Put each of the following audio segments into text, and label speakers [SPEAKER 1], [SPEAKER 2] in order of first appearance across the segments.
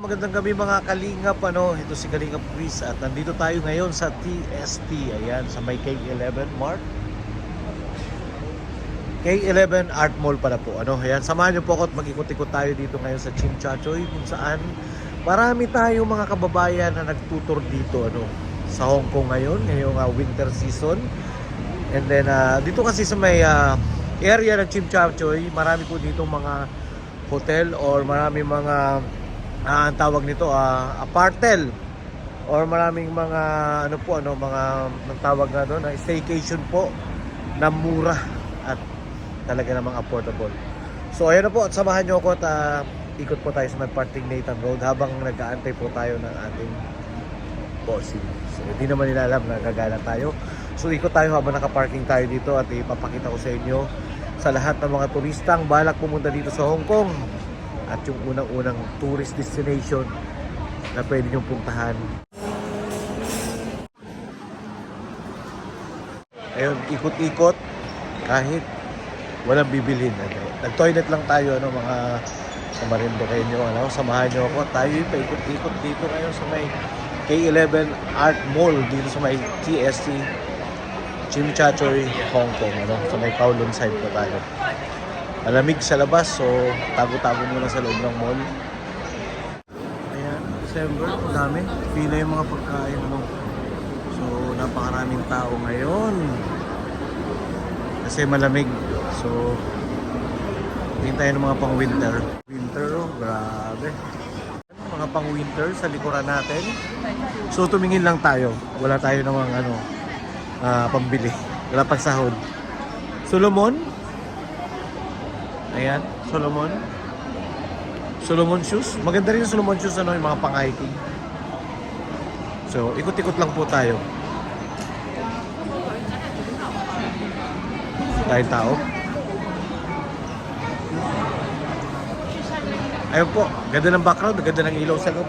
[SPEAKER 1] Magandang gabi mga kalingap, ito si Kalingap Chris at nandito tayo ngayon sa TST, ayan, sa may K11 Mart. K11 Art Mall pala po, ayan, samahan niyo po ako at mag-ikot-ikot tayo dito ngayon sa Chimchachoy kung saan marami tayong mga kababayan na nagtutur dito, sa Hong Kong ngayong winter season. And then, dito kasi sa may area ng Chimchachoy, marami po dito mga hotel or marami mga ang tawag nito apartel or maraming mga mga ang tawag na doon na staycation po na mura at talaga namang affordable. So ayun na po, at samahan niyo ako at ikot po tayo sa may parting Nathan Road habang nag-aantay po tayo ng ating bossing. So hindi naman nila alam na gagala tayo. So ikot tayo habang naka-parking tayo dito at ipapakita ko sa inyo sa lahat ng mga turistang balak pumunta dito sa Hong Kong at yung unang-unang tourist destination na pwede nyong puntahan. Ayun, ikot-ikot kahit walang bibilhin. Nag-toilet lang tayo, mga kamarindo kayo nyo. Samahan nyo ako. Tayo paikot-ikot dito ngayon sa may K11 Art Mall dito sa may TST Chimchachoy, Hong Kong. Sa may Kowloon side po tayo. Malamig sa labas, so tago-tago muna sa loob ng mall. Ayan, December, dami. Pila yung mga pagkain, So, napakaraming tao ngayon. Kasi malamig. So, tingin tayo ng mga pang-winter. Winter, grabe. Mga pang-winter sa likuran natin. So, tumingin lang tayo. Wala tayo namang pambili. Wala pang sahod. Solomon? Ayan, Solomon shoes. Maganda rin yung Solomon shoes, yung mga pang-hiking. So, ikot-ikot lang po tayo. Dahil tao. Ayun po, ganda ng background, ganda ng ilaw sa loob,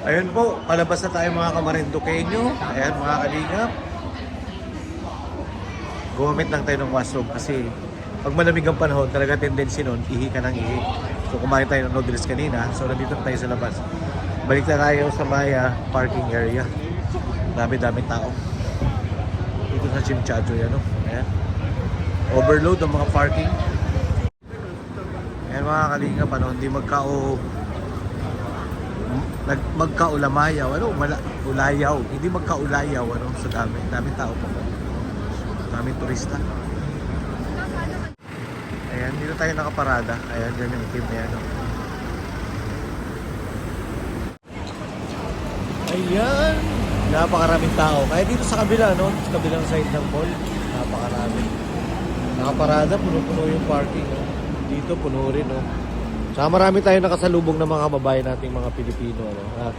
[SPEAKER 1] Ayun po, palabas na tayo mga kamarindukenyo. Ayan, mga kalingap. Gumamit lang tayo ng washroom kasi pag malamig ang panahon, talaga tendency nun, ihi ka ng ihi. So kumain tayo ng noodles kanina, so nandito tayo sa labas. Balik na tayo sa Maya parking area. Dami-dami tao. Dito sa Chimchachoy, Ayan. Overload ang mga parking. Ayan mga kalingap, hindi magkaulamayaw, ulayaw. Hindi magkaulayaw, sa daming tao po. Daming turista. Ayan, dito tayo nakaparada. Ayan, dyan yung itim na yan. Ayan, napakaraming tao. Kaya dito sa kabila, sa kabilang side ng mall, napakarami. Nakaparada, puno-puno yung parking. Dito, puno rin. Saka marami tayo nakasalubong ng mga kababayan nating mga Pilipino,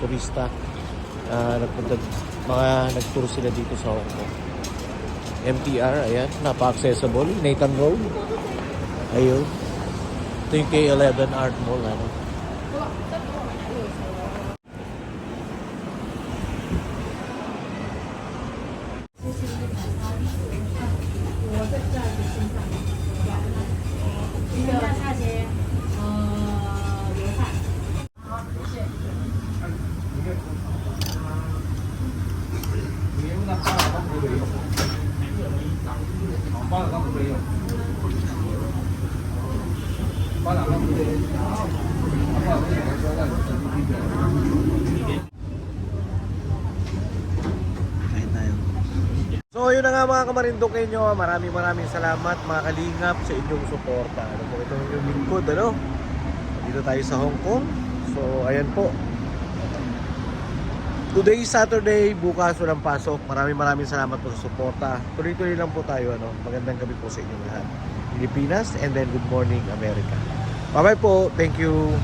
[SPEAKER 1] turista. Nag-tour sila dito sa Hong Kong. MTR, ayan, napa-accessible. Nathan Road. Ayun. Ito yung K11 Art Mall, So yun na nga mga kamarindukenyo, maraming salamat mga kalingap sa inyong suporta. Ito yung lingkod, dito tayo sa Hong Kong. So ayan po. Today is Saturday, bukas walang pasok. Maraming salamat po sa suporta. Tuloy-tuloy lang po tayo, Magandang gabi po sa inyong lahat. Pilipinas and then good morning America. Bye-bye po. Thank you.